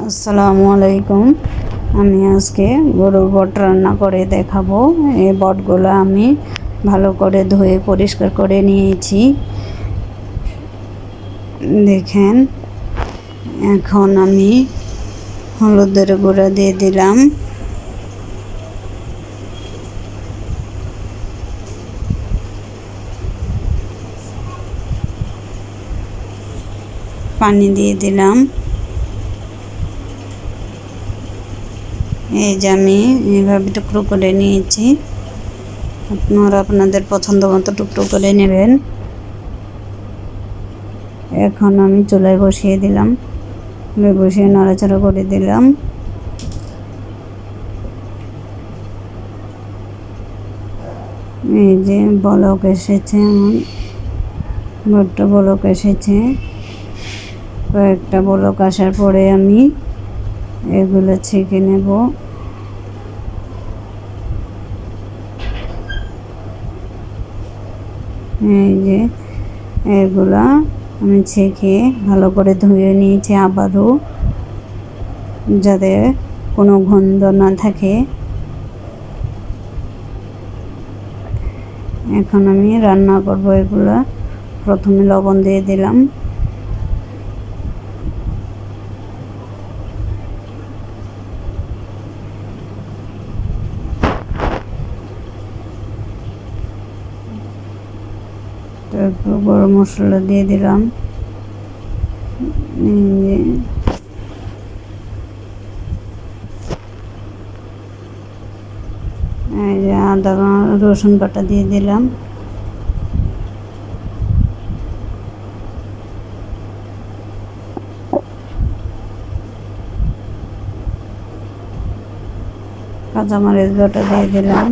আসসালামু আলাইকুম। আমি আজকে গরুর বট রান্না করে দেখাবো। এই বটগুলো আমি ভালো করে ধুয়ে পরিষ্কার করে নিয়েছি। দেখেন, এখন আমি হলুদের গুঁড়া দিয়ে দিলাম, পানি দিয়ে দিলাম। এই যে আমি এইভাবে টুকরো করে নিয়েছি, আপনারা আপনাদের পছন্দ মতো টুকরো করে নেবেন। এখন আমি চুলায় বসিয়ে দিলাম, বসিয়ে নাড়াচাড়া করে দিলাম। এই যে বলক এসেছে, বড্ড বলক এসেছে। কয়েকটা বলক আসার পরে আমি এগুলো ছেঁকে নেব। এই যে এগুলা আমি ছেঁকে ভালো করে ধুয়ে নিয়েছি আবারও, যাতে কোনো গন্ধ না থাকে। এখন আমি রান্না করব এগুলা। প্রথমে লবণ দিয়ে দিলাম, তারপর গরম মশলা দিয়ে দিলাম, এই যে আদা রসুন বাটা দিয়ে দিলাম, কাঁচামরিচ বাটা দিয়ে দিলাম,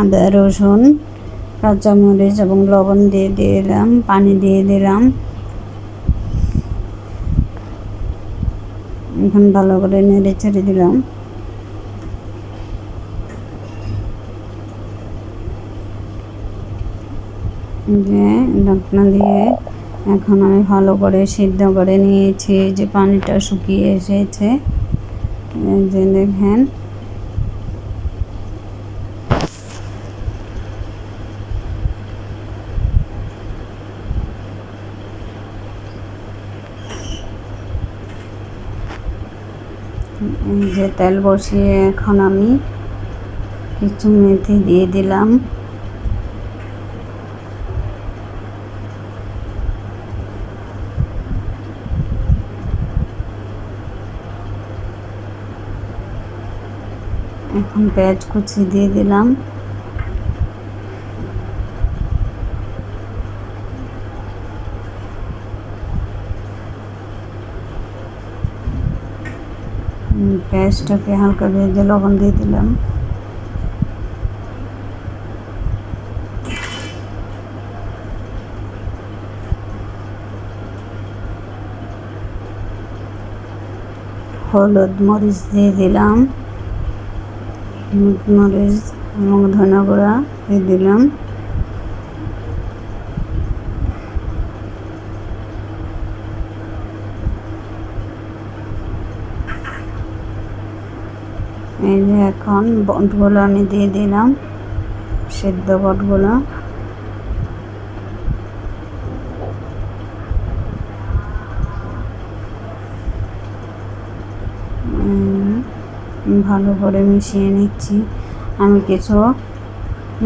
আদা রসুন কাঁচামরিচ এবং লবণ দিয়ে দিলাম, পানি দিয়ে দিলাম। এখন ভালো করে নেড়ে ছেড়ে দিলাম। যে ঢাকনা দিয়ে এখন আমি ভালো করে সিদ্ধ করে নিয়েছি। যে পানিটা শুকিয়ে এসেছে, যে দেখেন। যে তেল বসিয়ে এখন আমি কিছু মেথি দিয়ে দিলাম, এখন পেঁয়াজ কুচি দিয়ে দিলাম, পেঁয়াজটাকে হালকা ভেজে লবণ দিয়ে দিলাম, হলুদ মরিচ দিয়ে দিলাম, মরিচ এবং ধনে গুঁড়া দিয়ে দিলাম। এই যে এখন বটগুলো আমি দিয়ে দিলাম, সেদ্ধ বটগুলো। ভালো করে মিশিয়ে নিচ্ছি। আমি কিছু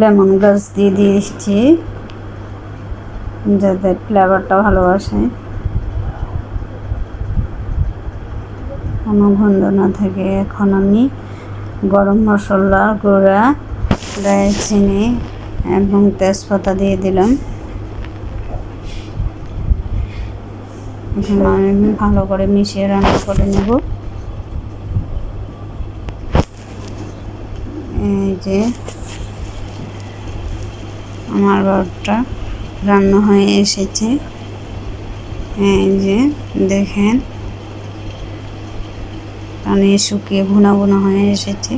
লেমন গ্রাস দিয়ে দিয়েছি, যাতে ফ্লেভারটা ভালো আসে, কোনো গন্ধ না থাকে। এখন আমি গরম মশলা গুঁড়া, দারচিনি এবং তেজপাতা দিয়ে দিলাম। এখন আমি ভালো করে মিশিয়ে রান্না করে নেব। এই যে আমার বটটা রান্না হয়ে এসেছে। এই যে দেখেন, পানি শুকিয়ে ভুনা ভুনা হয়ে এসেছে।